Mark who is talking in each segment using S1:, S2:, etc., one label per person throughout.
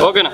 S1: ஓகேண்ணா.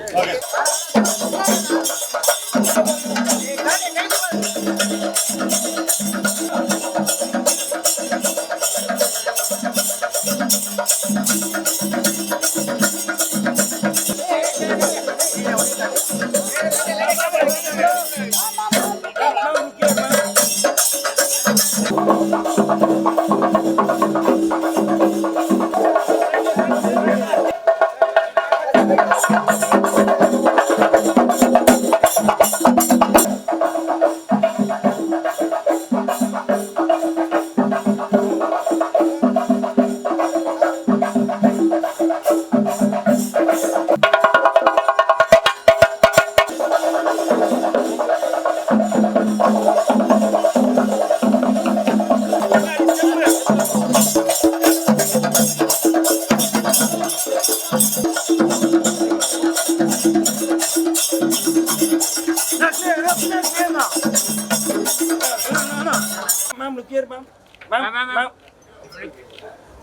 S1: Ma'am, look here, ma'am. Ma'am.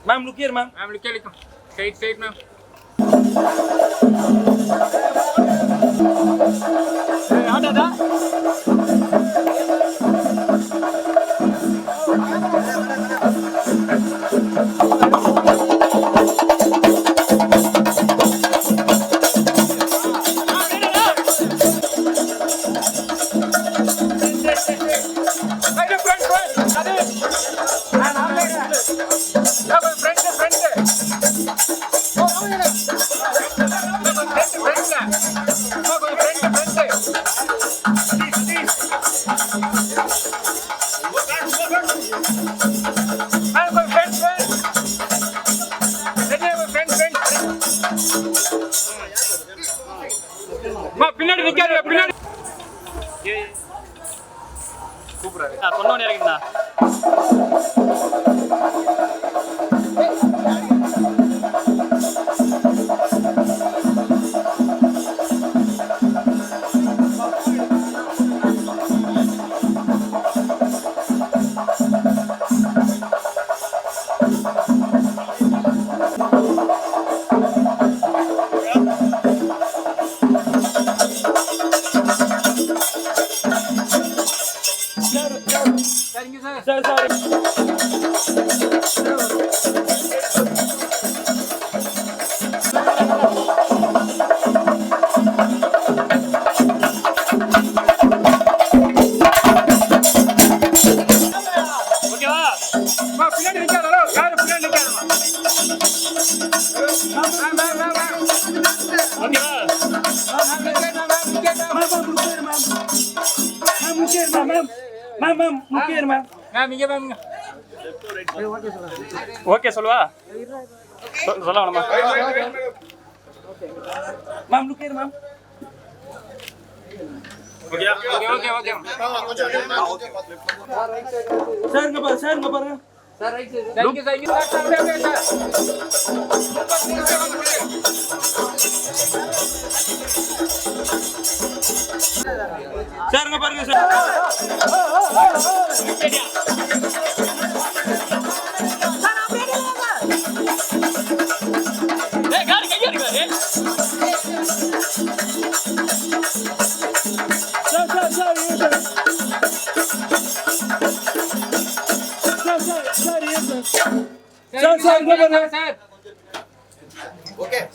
S1: Ma'am, look here, ma'am.
S2: Ma'am, look here, look. Straight, ma'am. பின்னாடி நிக்காரு பின்னாடி கூப்பிடுறாரு சொன்னோன்னு இறங்கினா sorry. ஓகே சொல்லுவா சொல்ல வேணாமா ma'am look here ma'am okay sir இங்க பாருங்க sir right side thank you sir இங்க பாருங்க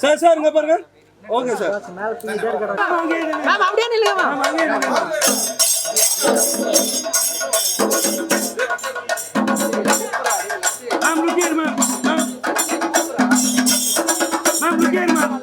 S2: சார் சார் இங்க பாருங்க ஓகே சார் மேம் அப்படியே நில்லுங்க ma'am look here ma'am ma'am look here ma'am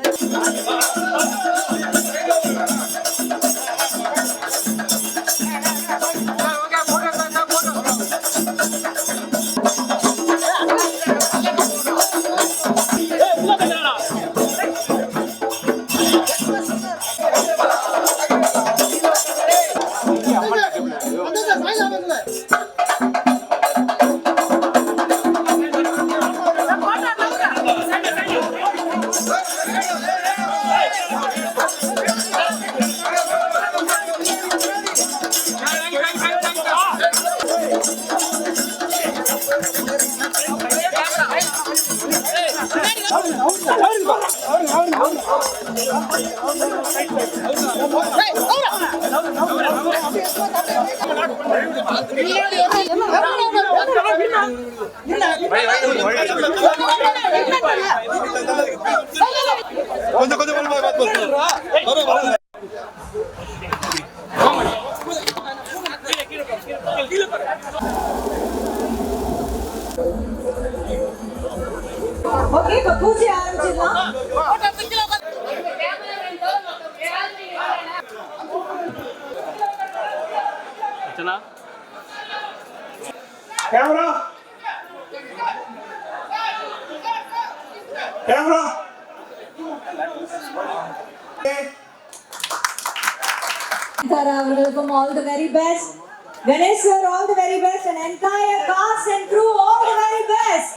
S3: okay இப்ப பூஜை ஆரம்பிச்சிடலாம்.
S4: கேமரா கேமரா
S3: அவர்களுக்கும் all the very best. Ganesh sir, all the very best, and entire cast and crew, all the very best.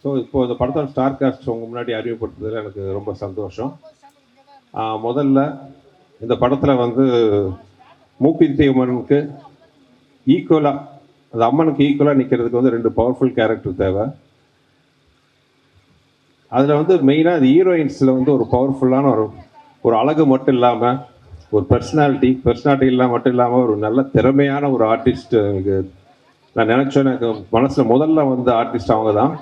S5: So இப்போ இந்த படத்தோட star cast உங்கள் முன்னாடி அறிமுகப்படுத்துறதுல எனக்கு ரொம்ப சந்தோஷம். முதல்ல இந்த படத்தில் வந்து மூக்குத்தி அம்மனுக்கு ஈக்குவலாக, அந்த அம்மனுக்கு ஈக்குவலாக நிற்கிறதுக்கு வந்து 2 பவர்ஃபுல் கேரக்டர் தேவை. அதில் வந்து மெயினாக அது ஹீரோயின்ஸில் வந்து ஒரு பவர்ஃபுல்லான ஒரு அழகு மட்டும் இல்லாமல் ஒரு பர்சனாலிட்டி இல்லாமல் மட்டும் இல்லாமல் ஒரு நல்ல திறமையான ஒரு ஆர்டிஸ்ட் எனக்கு நான் நினச்சோன்னே எனக்கு மனசில் முதல்ல வந்து ஆர்டிஸ்ட் அவங்க தான்.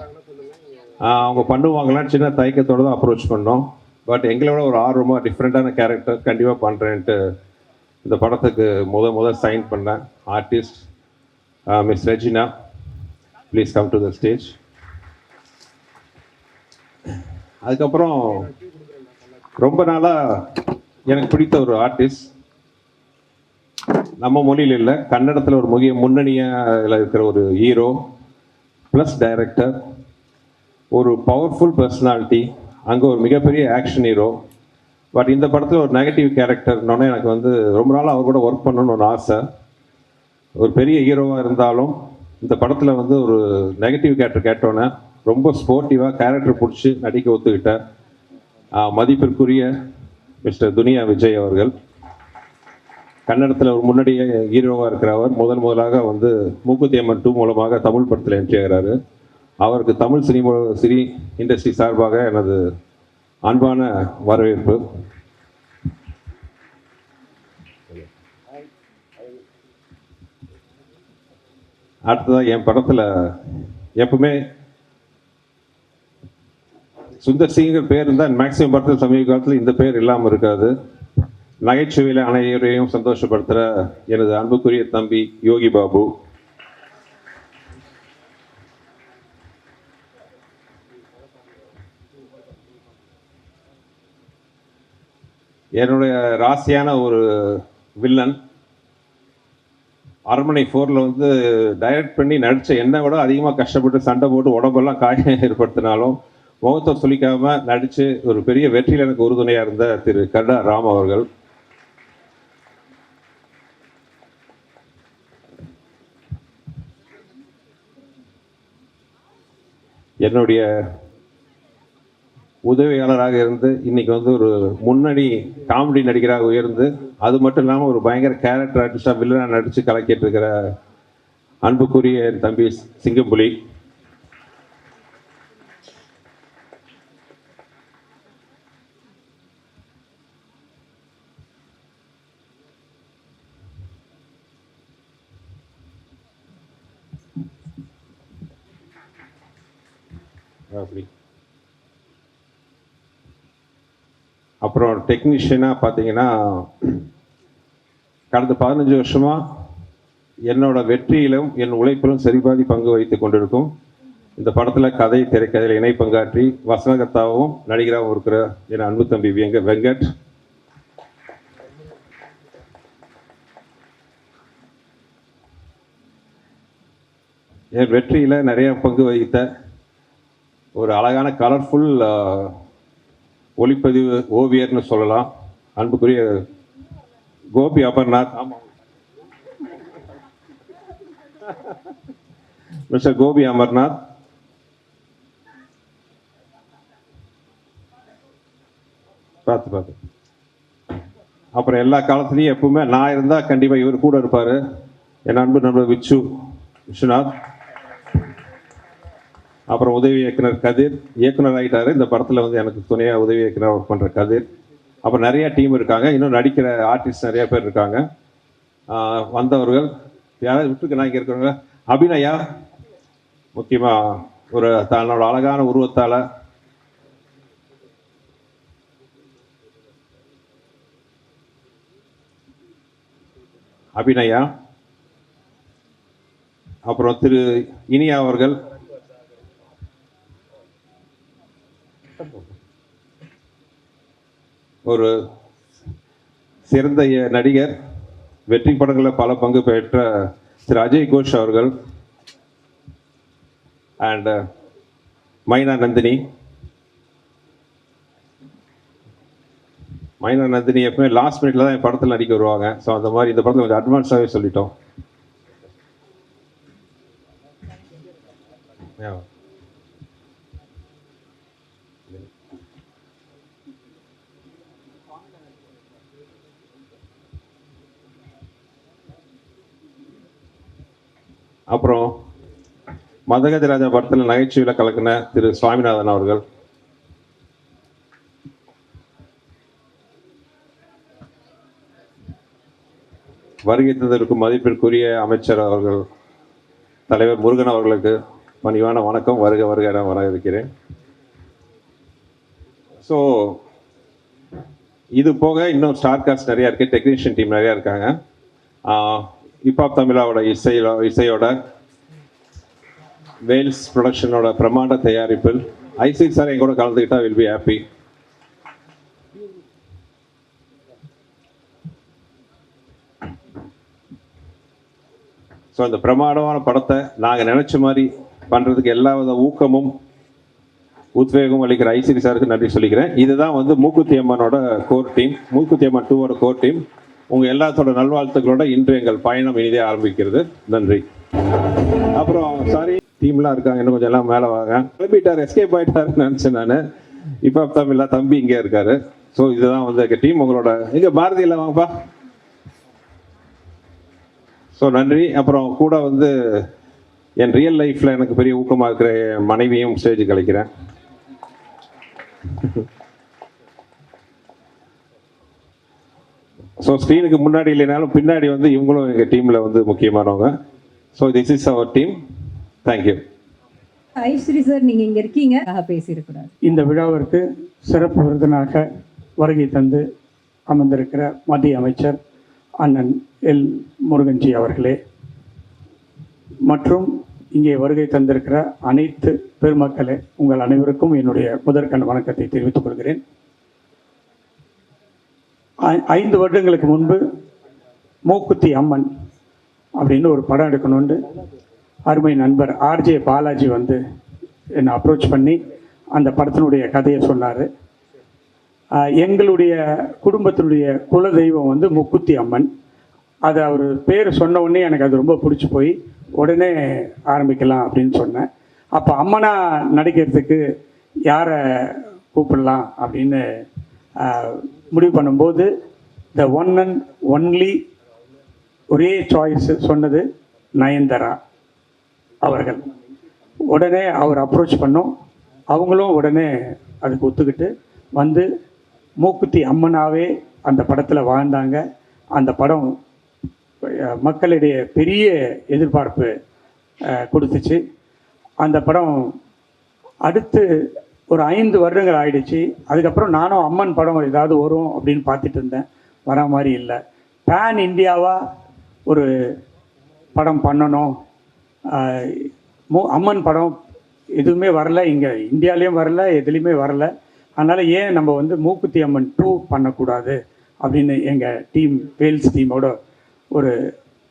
S5: அவங்க பண்ணுவாங்களான்னு சின்ன தயக்கத்தோடு தான் அப்ரோச் பண்ணோம். பட் எங்களோட ஒரு ஆர்வமாக டிஃப்ரெண்ட்டான கேரக்டர் கண்டிப்பாக பண்ணுறேன்ட்டு இந்த படத்துக்கு முதல் சைன் பண்ணேன். Artist miss Regina, please come to the stage. அதுக்கப்புறம் ரொம்ப நாளாக எனக்கு பிடித்த ஒரு ஆர்டிஸ்ட், நம்ம மொழியில் இல்லை, கன்னடத்தில் ஒரு முன்னணியில் இருக்கிற ஒரு ஹீரோ ப்ளஸ் டைரக்டர், ஒரு பவர்ஃபுல் பர்சனாலிட்டி, அங்கே ஒரு மிகப்பெரிய ஆக்ஷன் ஹீரோ. பட் இந்த படத்தில் ஒரு நெகட்டிவ் கேரக்டர்னோடனே எனக்கு வந்து ரொம்ப நாள் அவர் கூட ஒர்க் பண்ணணும்னு ஒரு ஆசை. ஒரு பெரிய ஹீரோவாக இருந்தாலும் இந்த படத்தில் வந்து ஒரு நெகட்டிவ் கேரக்டர் கேட்டோன்னே ரொம்ப ஸ்போர்ட்டிவாக கேரக்டர் பிடிச்சி நடிக்க ஒத்துக்கிட்டேன். மதிப்பிற்குரிய மிஸ்டர் துனியா விஜய் அவர்கள், கன்னடத்தில் ஒரு முன்னாடியே ஹீரோவாக இருக்கிறவர், முதலாக வந்து மூக்குத்தி அம்மன் 2 மூலமாக தமிழ் படத்தில் என்ட்ரி ஆகிறாரு. அவருக்கு தமிழ் சினி இண்டஸ்ட்ரி சார்பாக எனது அன்பான வரவேற்பு. அடுத்ததாக என் படத்தில் எப்பவுமே சுந்தர் சிங்கிற பேர் இருந்தால் மேக்ஸிமம் படத்தில் சமீப காலத்தில் இந்த பேர் இல்லாமல் இருக்காது. நகைச்சுவையில் அனைவரையும் சந்தோஷப்படுத்துகிற எனது அன்புக்குரிய தம்பி யோகி பாபு. என்னுடைய ராசியான ஒரு வில்லன், அரண்மனை 4ல் வந்து டைரக்ட் பண்ணி நடித்த என்னை விட அதிகமாக கஷ்டப்பட்டு சண்டை போட்டு உடம்பெல்லாம் காயம் ஏற்படுத்தினாலும் முகத்தை சொல்லிக்காமல் நடித்து ஒரு பெரிய வெற்றியில் எனக்கு உறுதுணையாக இருந்த திரு கர்ணா ராம் அவர்கள். என்னுடைய உதவியாளராக இருந்து இன்னைக்கு வந்து ஒரு முன்னணி காமெடி நடிகராக உயர்ந்து, அது மட்டும் இல்லாமல் ஒரு பயங்கர கேரக்டர் ஆர்டிஸ்டாக வில்லனாக நடித்து கலக்கிட்டு இருக்கிற அன்புக்குரிய என் தம்பி சிங்கம்புலி. அப்படி அப்புறம் டெக்னீஷியனாக பார்த்தீங்கன்னா, கடந்த 15 வருஷமாக என்னோட வெற்றியிலும் என் உழைப்பிலும் சரிபாதி பங்கு வகித்து கொண்டிருக்கும். இந்த படத்தில் கதை திரைக்கதையில் இணை பங்காற்றி வசனகர்த்தாவும் நடிகராகவும் இருக்கிற என் அன்பு தம்பி வெங்கட். என் வெற்றியில் நிறைய பங்கு வகித்த ஒரு அழகான கலர்ஃபுல் ஒளிப்பதிவு ஓவியர்னு சொல்லலாம், அன்புக்குரிய கோபி அமர்நாத். ஆமாம், மிஸ்டர் கோபி அமர்நாத். பார்த்து அப்புறம் எல்லா காலத்துலேயும் எப்பவுமே நான் இருந்தால் கண்டிப்பாக இவர் கூட இருப்பார், என் அன்பு நண்பர் விஸ்வநாத். அப்புறம் உதவி இயக்குனர் கதிர், இயக்குனர் ஆகிட்டார். இந்த படத்தில் வந்து எனக்கு துணையாக உதவி இயக்குனர் ஒர்க் பண்ணுற கதிர். அப்புறம் நிறையா டீம் இருக்காங்க, இன்னும் நடிக்கிற ஆர்டிஸ்ட் நிறையா பேர் இருக்காங்க. வந்தவர்கள் யாராவது விட்டுருக்கு, நான் இங்கே இருக்கிறவங்க அபிநயா முக்கியமாக ஒரு தன்னோட அழகான உருவத்தால் அபிநயா. அப்புறம் திரு இனியா அவர்கள், ஒரு சிறந்த நடிகர், வெற்றி படங்களில் பல பங்கு பெற்ற திரு அஜய் கோஷ் அவர்கள், அண்ட் மைனா நந்தினி. எப்பவுமே லாஸ்ட் மினிட்ல தான் என் படத்தில் நடிக்க வருவாங்க. ஸோ அந்த மாதிரி இந்த படத்தில் கொஞ்சம் அட்வான்ஸாகவே சொல்லிட்டோம். அப்புறம் மதகஜ ராஜா படத்தில் நகைச்சுவையில் கலக்கின திரு சுவாமிநாதன் அவர்கள், வருகை தந்திருக்கும் மதிப்பிற்குரிய அமைச்சர் அவர்கள் தலைவர் முருகன் அவர்களுக்கு பணிவான வணக்கம், வருக வருக என வரவேற்கிறேன். ஸோ இது போக இன்னும் ஸ்டார் காஸ்ட் நிறையா இருக்குது, டெக்னீஷியன் டீம் நிறையா இருக்காங்க. ஹிப்ஹாப் தமிழாவோட இசையோட வேல்ஸ் ப்ரொடக்ஷனோட பிரமாண்ட தயாரிப்பில் ஐசி சார் என் கூட கலந்துக்கிட்டா வில் பி ஹாப்பி. ஸோ அந்த பிரமாண்டமான படத்தை நாங்கள் நினச்ச மாதிரி பண்ணுறதுக்கு எல்லா வித ஊக்கமும் உத்வேகமும் அளிக்கிற ஐசிடி சாருக்கு நன்றி சொல்லிக்கிறேன். இதுதான் வந்து மூக்குத்தி அம்மனோட core team, Mookuthi Amman 2ஓட core team. உங்கள் எல்லாத்தோட நல்வாழ்த்துக்களோட இன்று எங்கள் பயணம் இனிதே ஆரம்பிக்கிறது. நன்றி. அப்புறம் சாரி, டீம்லாம் இருக்காங்க, இன்னும் கொஞ்சம் எல்லாம் மேலே வாங்க. கிளம்பிட்டார், எஸ்கேப் ஆகிட்டாருன்னு நினச்சேன் நான். இப்போ தமிழா தம்பி இங்கே இருக்காரு. ஸோ இதுதான் வந்து எங்கள் டீம். உங்களோட எங்கே பாரதியில் வாங்கப்பா. ஸோ நன்றி. அப்புறம் கூட வந்து என் ரியல் லைஃப்பில் எனக்கு பெரிய ஊக்கமாக இருக்கிற என் மனைவியும் ஸ்டேஜுக்கு அழைக்கிறேன். ஸோ ஸ்க்ரீனுக்கு முன்னாடி இல்லைனாலும் பின்னாடி வந்து இவங்களும் எங்கள் டீமில் வந்து முக்கியமானவங்க. So this is our team. Thank you.
S3: Aishwari sir, நீங்கள் இங்கே இருக்கீங்க, பேசியிருக்கிறார்.
S4: இந்த விழாவிற்கு சிறப்பு விருந்தினராக வருகை தந்து அமர்ந்திருக்கிற மத்திய அமைச்சர் அண்ணன் எல் முருகன்ஜி அவர்களே, மற்றும் இங்கே வருகை தந்திருக்கிற அனைத்து பெருமக்களே, உங்கள் அனைவருக்கும் என்னுடைய முதற்கண் வணக்கத்தை தெரிவித்துக் கொள்கிறேன். 5 வருடங்களுக்கு முன்பு மூக்குத்தி அம்மன் அப்படின்னு ஒரு படம் எடுக்கணும்னு அருமை நண்பர் ஆர்ஜே பாலாஜி வந்து என்னை அப்ரோச் பண்ணி அந்த படத்தினுடைய கதையை சொன்னார். எங்களுடைய குடும்பத்தினுடைய குலதெய்வம் வந்து மூக்குத்தி அம்மன். அது அவர் பேர் சொன்ன உடனே எனக்கு அது ரொம்ப பிடிச்சி போய் உடனே ஆரம்பிக்கலாம் அப்படின்னு சொன்னேன். அப்போ அம்மனா நடிக்கிறதுக்கு யாரை கூப்பிடலாம் அப்படின்னு முடிவு பண்ணும்போது த ஒன் அண்ட் ஒன்லி ஒரே சாய்ஸ் சொன்னது நயன்தாரா அவர்கள். உடனே அவர் அப்ரோச் பண்ணோம். அவங்களும் உடனே அதுக்கு ஒத்துக்கிட்டு வந்து மூக்குத்தி அம்மனாவே அந்த படத்தில் வாழ்ந்தாங்க. அந்த படம் மக்களிடையே பெரிய எதிர்பார்ப்பு கொடுத்துச்சு. அந்த படம் அடுத்து ஒரு 5 வருடங்கள் ஆயிடுச்சு. அதுக்கப்புறம் நானும் அம்மன் படம் ஏதாவது வரும் அப்படின்னு பார்த்துட்டு இருந்தேன். வர மாதிரி இல்லை. பேன் இந்தியாவாக ஒரு படம் பண்ணணும். அம்மன் படம் எதுவுமே வரல, இங்கே இந்தியாலேயும் வரல, எதுலேயுமே வரல. அதனால் ஏன் நம்ம வந்து மூக்குத்தி அம்மன் 2 பண்ணக்கூடாது அப்படின்னு எங்கள் டீம், வேல்ஸ் டீமோட ஒரு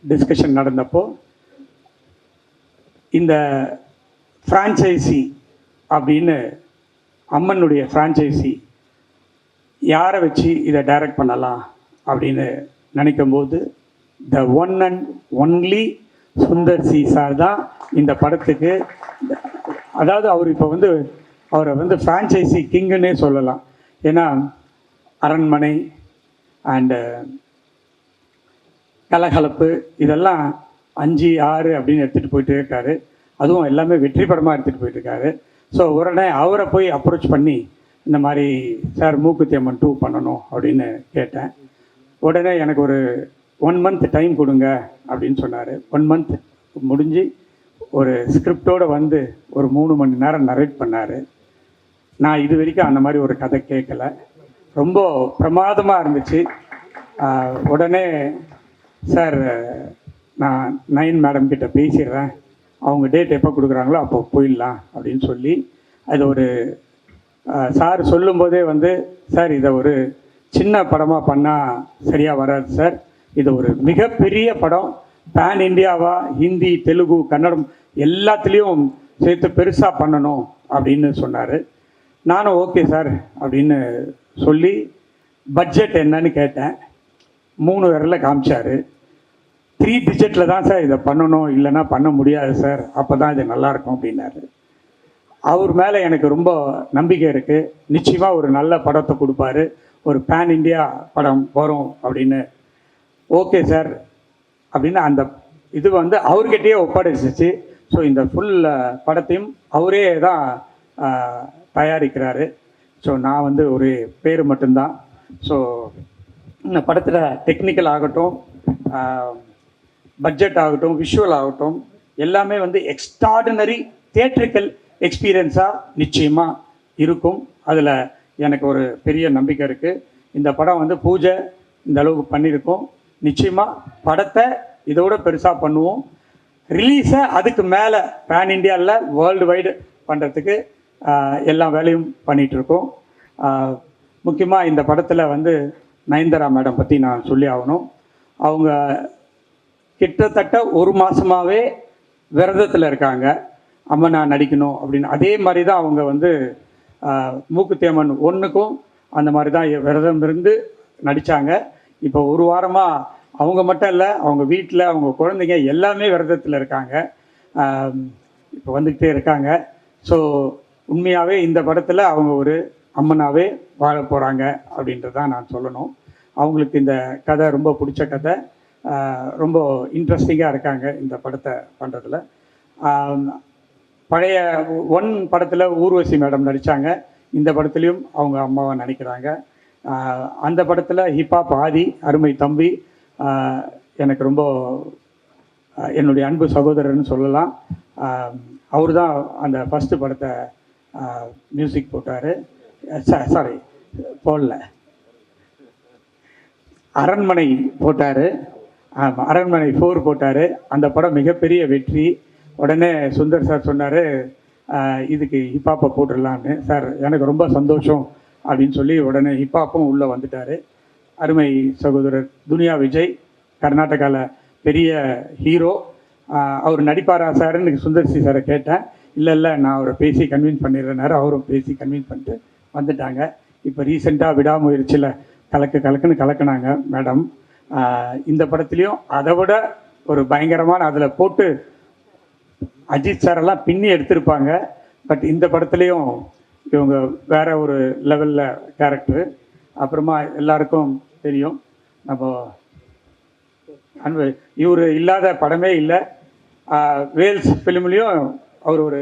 S4: டிஸ்கஷன் நடந்தப்போ இந்த ஃப்ரான்ச்சைசி அப்படின்னு அம்மனுடைய ஃப்ரான்ச்சைசி யாரை வச்சு இதை டைரக்ட் பண்ணலாம் அப்படின்னு நினைக்கும்போது the one and only Sundar C sir தான் இந்த படத்துக்கு, அதாவது அவர் இப்போ வந்து அவரை வந்து ஃப்ரான்ச்சைசி கிங்குன்னே சொல்லலாம். ஏன்னா அரண்மனை அண்டு கலகலப்பு இதெல்லாம் 5, 6 அப்படின்னு எடுத்துகிட்டு போயிட்டே இருக்காரு. அதுவும் எல்லாமே வெற்றி படமாக எடுத்துகிட்டு போயிட்டுருக்காரு. ஸோ உடனே அவரை போய் அப்ரோச் பண்ணி இந்த மாதிரி சார் மூக்குத்தி அம்மன் 2 பண்ணணும் அப்படின்னு கேட்டேன். உடனே எனக்கு ஒரு 1 மந்த் டைம் கொடுங்க அப்படின்னு சொன்னார். 1 மந்த் முடிஞ்சு ஒரு ஸ்கிரிப்டோடு வந்து ஒரு 3 மணி நேரம் நரேட் பண்ணார். நான் இது வரைக்கும் அந்த மாதிரி ஒரு கதை கேட்கல. ரொம்ப பிரமாதமாக இருந்துச்சு. உடனே சார் நான் நயன் மேடம் கிட்ட பேசிடுறேன், அவங்க டேட் எப்போ கொடுக்குறாங்களோ அப்போ போயிடலாம் அப்படின்னு சொல்லி அது ஒரு சார் சொல்லும்போதே வந்து சார் இதை ஒரு சின்ன படமாக பண்ணால் சரியாக வராது சார், இது ஒரு மிகப்பெரிய படம், பேன் இந்தியாவாக ஹிந்தி, தெலுங்கு, கன்னடம் எல்லாத்துலேயும் சேர்த்து பெருசாக பண்ணணும் அப்படின்னு சொன்னார். நானும் ஓகே சார் அப்படின்னு சொல்லி பட்ஜெட் என்னன்னு கேட்டேன். 3 விரலில் காமிச்சார். 3 டிஜிட்டில் தான் சார் இதை பண்ணணும், இல்லைன்னா பண்ண முடியாது சார், அப்போ தான் இது நல்லாயிருக்கும் அப்படின்னாரு. அவர் மேலே எனக்கு ரொம்ப நம்பிக்கை இருக்குது. நிச்சயமாக ஒரு நல்ல படத்தை கொடுப்பாரு, ஒரு பேன் இந்தியா படம் வரும் அப்படின்னு. ஓகே சார் அப்படின்னு அந்த இது வந்து அவர்கிட்டயே ஒப்படைச்சிச்சு. ஸோ இந்த ஃபுல் படத்தையும் அவரே தான் தயாரிக்கிறாரு. ஸோ நான் வந்து ஒரு பேர் மட்டும்தான். ஸோ இந்த படத்தில் டெக்னிக்கல் ஆகட்டும், பட்ஜெட் ஆகட்டும், விஷுவல் ஆகட்டும், எல்லாமே வந்து எக்ஸ்ட்ராடினரி தியேட்ரிக்கல் எக்ஸ்பீரியன்ஸாக நிச்சயமாக இருக்கும். அதில் எனக்கு ஒரு பெரிய நம்பிக்கை இருக்குது. இந்த படம் வந்து பூஜை இந்த அளவுக்கு பண்ணியிருக்கோம். நிச்சயமாக படத்தை இதோட பெருசாக பண்ணுவோம். ரிலீஸை அதுக்கு மேலே பேன் இந்தியாவில் வேர்ல்டு வைடு பண்ணுறதுக்கு எல்லா வேலையும் பண்ணிகிட்ருக்கோம். முக்கியமாக இந்த படத்தில் வந்து நயன்தாரா மேடம் பற்றி நான் சொல்லி ஆகணும். அவங்க கிட்டத்தட்ட 1 மாதமாகவே விரதத்தில் இருக்காங்க, அம்மனா நடிக்கணும் அப்படின்னு. அதே மாதிரி தான் அவங்க வந்து மூக்குத்தி அம்மன் 1க்கும் அந்த மாதிரி தான் விரதம் இருந்து நடித்தாங்க. இப்போ 1 வாரமாக அவங்க மட்டும் இல்லை, அவங்க வீட்டில் அவங்க குழந்தைங்க எல்லாமே விரதத்தில் இருக்காங்க, இப்போ வந்துக்கிட்டே இருக்காங்க. ஸோ உண்மையாகவே இந்த படத்தில் அவங்க ஒரு அம்மனாவே வாழ போகிறாங்க அப்படின்றதான் நான் சொல்லணும். அவங்களுக்கு இந்த கதை ரொம்ப பிடிச்ச கதை, ரொம்ப இன்ட்ரெஸ்டிங்காக இருக்காங்க இந்த படத்தை பண்ணுறதுல. பழைய 1 படத்தில் ஊர்வசி மேடம் நடித்தாங்க, இந்த படத்துலேயும் அவங்க அம்மாவை நினைக்கிறாங்க. அந்த படத்தில் ஹிப்ஹாப் ஆதி, அருமை தம்பி, எனக்கு ரொம்ப என்னுடைய அன்பு சகோதரர்னு சொல்லலாம். அவர் தான் அந்த ஃபஸ்ட்டு படத்தை மியூசிக் போட்டார். சாரி போடல, அரண்மனை போட்டார். ஆமாம், அரண்மனை 4 போட்டார். அந்த படம் மிகப்பெரிய வெற்றி. உடனே சுந்தர் சார் சொன்னார் இதுக்கு ஹிப்ஹாப்பை போட்டுடலான்னு. சார் எனக்கு ரொம்ப சந்தோஷம் அப்படின்னு சொல்லி உடனே ஹிப்ஹாப்பும் உள்ளே வந்துட்டார். அருமை சகோதரர் துனியா விஜய், கர்நாடகாவில் பெரிய ஹீரோ, அவர் நடிப்பாரா சார்ன்னு சுந்தர் சி சாரை கேட்டேன். இல்லை நான் அவரை பேசி கன்வின்ஸ் பண்ணிடுறேனாரு. அவரும் பேசி கன்வின்ஸ் பண்ணிட்டு வந்துட்டாங்க. இப்போ ரீசெண்டாக விடாமுயற்சியில் கலக்குன்னு கலக்குனாங்க மேடம். இந்த படத்துலேயும் அதை விட ஒரு பயங்கரமான அதில் போட்டு அஜித் சாரெல்லாம் பின்னி எடுத்திருப்பாங்க. பட் இந்த படத்துலேயும் இவங்க வேற ஒரு லெவலில் கேரக்டரு. அப்புறமா எல்லாருக்கும் தெரியும், நம்ம இவர் இல்லாத படமே இல்லை. வேல்ஸ் ஃபிலிம்லேயும் அவர் ஒரு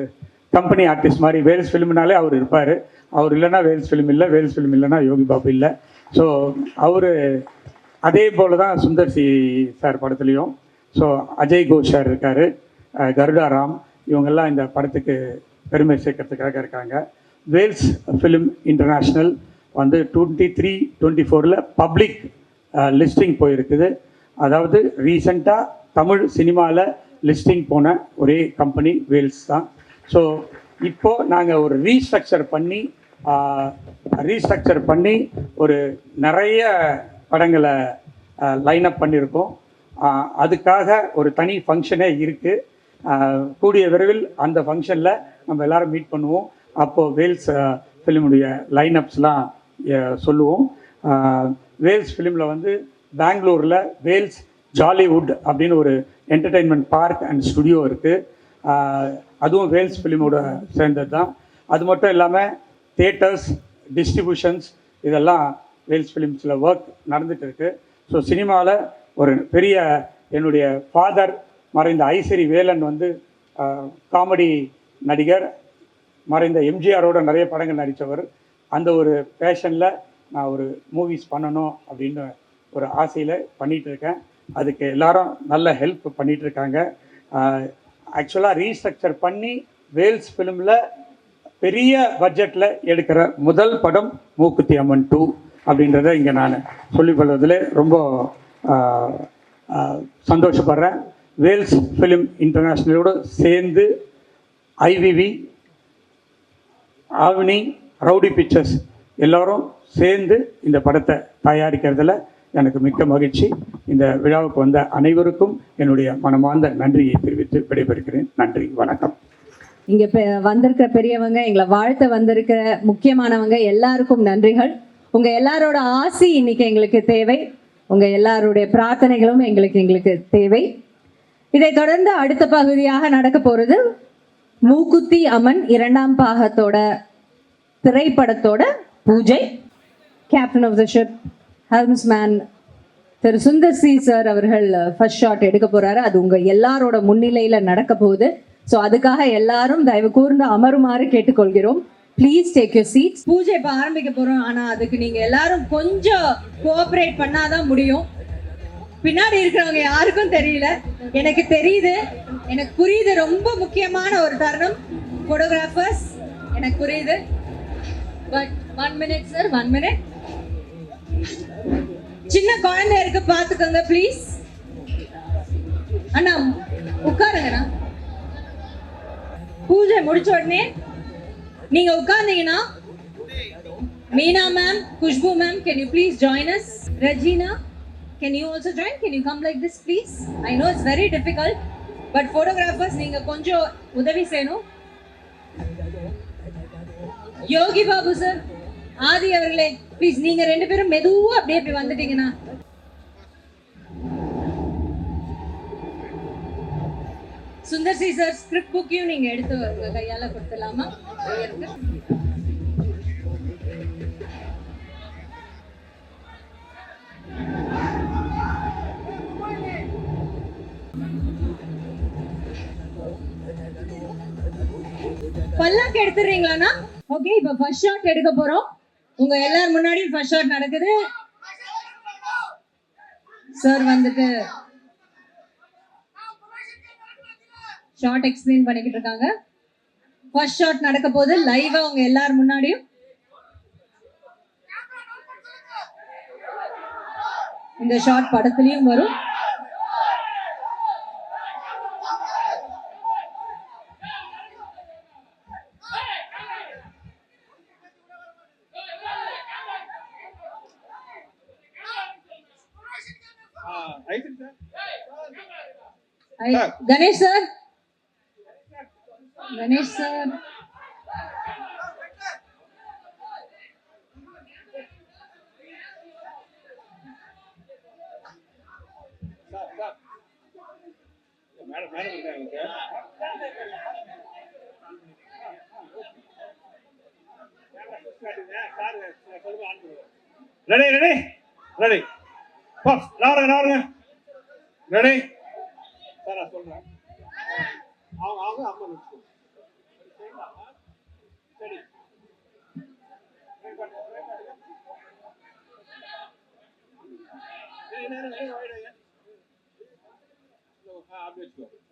S4: கம்பெனி ஆர்டிஸ்ட் மாதிரி. வேல்ஸ் ஃபிலிம்னாலே அவர் இருப்பார். அவர் இல்லைன்னா வேல்ஸ் ஃபிலிம் இல்லை, வேல்ஸ் ஃபிலிம் இல்லைன்னா யோகி பாபு இல்லை. ஸோ அவர் அதே போல் தான் சுந்தர் சி சார் படத்துலேயும். ஸோ அஜய் கோஷ் சார் இருக்கார், கருடா ராம், இவங்கெல்லாம் இந்த படத்துக்கு பெருமை சேர்க்கறதுக்காக இருக்காங்க. வேல்ஸ் ஃபிலிம் இன்டர்நேஷ்னல் வந்து 23-24 பப்ளிக் லிஸ்டிங் போயிருக்குது. அதாவது ரீசெண்டாக தமிழ் சினிமாவில் லிஸ்டிங் போன ஒரே கம்பெனி வேல்ஸ் தான். ஸோ இப்போது நாங்கள் ஒரு ரீஸ்ட்ரக்சர் பண்ணி ஒரு நிறைய படங்களை லைனப் பண்ணியிருக்கோம். அதுக்காக ஒரு தனி ஃபங்க்ஷனே இருக்குது. கூடிய விரைவில் அந்த ஃபங்க்ஷனில் நம்ம எல்லோரும் மீட் பண்ணுவோம். அப்போது வேல்ஸ் ஃபிலிமுடைய லைனப்ஸ்லாம் சொல்லுவோம். வேல்ஸ் ஃபிலிமில் வந்து பெங்களூரில் வேல்ஸ் ஜாலிவுட் அப்படின்னு ஒரு என்டர்டெயின்மெண்ட் பார்க் அண்ட் ஸ்டுடியோ இருக்குது. அதுவும் வேல்ஸ் ஃபிலிமோட சேர்ந்தது தான். அது மட்டும் இல்லாமல் தியேட்டர்ஸ், டிஸ்ட்ரிபியூஷன்ஸ் இதெல்லாம் வேல்ஸ் ஃபிலிம்ஸில் ஒர்க் நடந்துகிட்டு இருக்குது. ஸோ சினிமாவில் ஒரு பெரிய என்னுடைய ஃபாதர் மறைந்த ஐசரி வேலன் வந்து காமெடி நடிகர், மறைந்த எம்ஜிஆரோட நிறைய படங்கள் நடித்தவர். அந்த ஒரு பேஷனில் நான் ஒரு மூவிஸ் பண்ணணும் அப்படின்னு ஒரு ஆசையில் பண்ணிகிட்ருக்கேன். அதுக்கு எல்லாரும் நல்ல ஹெல்ப் பண்ணிகிட்ருக்காங்க. ஆக்சுவலாக ரீஸ்ட்ரக்சர் பண்ணி வேல்ஸ் ஃபிலிமில் பெரிய பட்ஜெட்டில் எடுக்கிற முதல் படம் மூக்குத்தி அம்மன் 2 அப்படின்றத இங்கே நான் சொல்லிக்கொள்வதில் ரொம்ப சந்தோஷப்படுறேன். வேல்ஸ் ஃபிலிம் இன்டர்நேஷ்னலோடு சேர்ந்து ஐவிவி, ஆவினி, ரவுடி பிக்சர்ஸ் எல்லோரும் சேர்ந்து இந்த படத்தை தயாரிக்கிறதுல எனக்கு மிக்க மகிழ்ச்சி. இந்த விழாவுக்கு வந்த அனைவருக்கும் என்னுடைய மனமார்ந்த நன்றியை தெரிவித்து விடைபெறுகிறேன். நன்றி, வணக்கம்.
S3: இங்க வந்திருக்கிற பெரியவங்க, எங்களை வாழ்த்த வந்திருக்கிற முக்கியமானவங்க எல்லாருக்கும் நன்றிகள். உங்க எல்லாரோட ஆசி இன்னைக்கு எங்களுக்கு தேவை. உங்க எல்லாருடைய பிரார்த்தனைகளும் எங்களுக்கு தேவை. இதை தொடர்ந்து அடுத்த பகுதியாக நடக்க போறது மூக்குத்தி அம்மன் 2ஆம் பாகத்தோட திரைப்படத்தோட பூஜை. Captain of the ship helmsman திரு சுந்தர் சி சார் அவர்கள் ஃபர்ஸ்ட் ஷாட் எடுக்க போறாரு. அது உங்க எல்லாரோட முன்னிலையில நடக்க போகுது. ஸோ அதுக்காக எல்லாரும் தயவு கூர்ந்து அமருமாறு கேட்டுக்கொள்கிறோம். Please take your seats. பூஜை இப்போ ஆரம்பிக்க போறோம். ஆனா அதுக்கு நீங்க எல்லாரும் கொஞ்சம் கோஆபரேட் பண்ணாதான் முடியும். பின்னாடி இருக்கிறவங்க யாருக்கும் தெரியல, எனக்கு தெரியுது, எனக்கு புரியுது. ரொம்ப முக்கியமான ஒரு தருணம். போட்டோகிராஃபர்ஸ், எனக்கு புரியுது. But 1 minute sir, 1 minute. சின்ன குழந்தை இருக்கு, பாத்துக்கோங்க ப்ளீஸ். அண்ணா உட்காருங்கண்ணா. பூஜை முடிச்ச உடனே நீங்க உட்கார்ந்தீங்கன்னா, Meena ma'am, Khushbu ma'am, can you please join us? Regina, can you also join? Can you come like this please? I know it's very difficult, but photographers நீங்க கொஞ்சம் உதவி செய்யணும். யோகி பாபு சார், ஆதி அவர்களே, ப்ளீஸ் நீங்க 2 பேரும் மெதுவா அப்படியே இப்படி வந்துட்டீங்கன்னா. சுந்தர் சி சார், ஸ்கிரிப்ட் புக்கையும் நீங்க எடுத்து உங்க கையால கொடுத்துடலாமா? பல்லாக்கு எடுத்துறீங்களாண்ணா? ஓகே, இப்ப ஃபர்ஸ்ட் ஷாட் எடுக்க போறோம். உங்க எல்லாரும் முன்னாடி ஃபர்ஸ்ட் ஷாட் நடக்குது. சார் வந்துட்டு ஷார்ட் எக்ஸ்பிளைன் பண்ணிக்கிட்டு இருக்காங்க. ஃபர்ஸ்ட் ஷாட் நடக்க போது லைவா உங்க எல்லாரும் முன்னாடியும். இந்த ஷாட் படத்துலயும் வரும். Ganesh sir, Ganesh sir,
S5: ready ready ready பஸ் நாருங்க ரெடி சார் நான் சொல்றேன் அவங்க அம்மா நினைச்சு சரி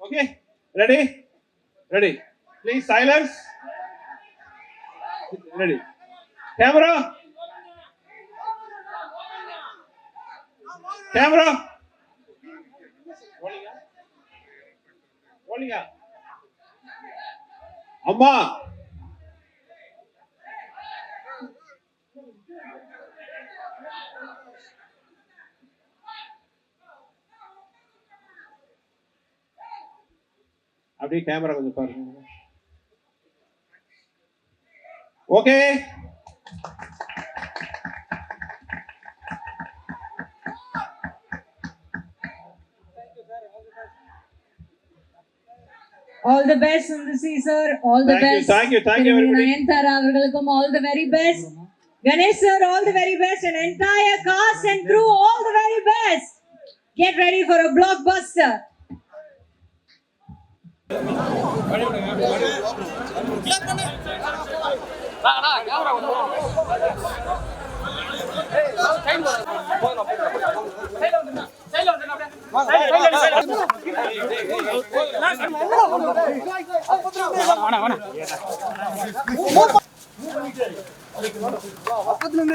S5: okay ready please silence ready camera rolling அம்மா அப்படியே கேமரா கொஞ்சம் பாருங்க okay
S3: All the best, Sundasi sir. All the best.
S5: Thank you everybody.
S3: Nayanthara avargalukkum all the very best. Ganesh sir, all the very best, and entire cast and crew, all the very best. Get ready for a blockbuster.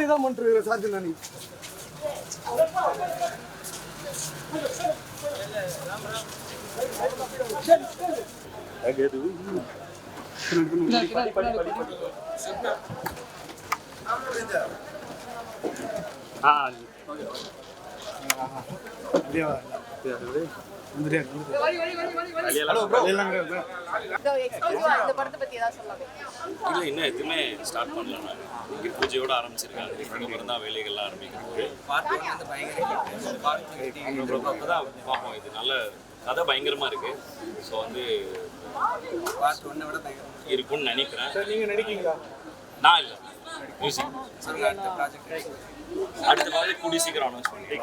S2: இதான் பண்றீங்க charge நானி
S1: இல்லை இன்னும் எதுவுமே start பண்ணல. நான் இங்கே பூஜையோடு ஆரம்பிச்சிருக்காங்க. இதுக்கப்புறம் தான் வேலைகள்லாம் ஆரம்பிக்கிறது. அப்போ தான் பார்ப்போம். இது நல்ல கதை பயங்கரமாக இருக்குது. ஸோ வந்து இருக்கும்னு நினைக்கிறேன்.
S2: நீங்க நடிக்கீங்களா?
S1: நான் இல்லை மியூசிக். அடுத்த ப்ராஜெக்ட் கூடிய சீக்கிரம் அனௌன்ஸ் பண்ணுறேன்.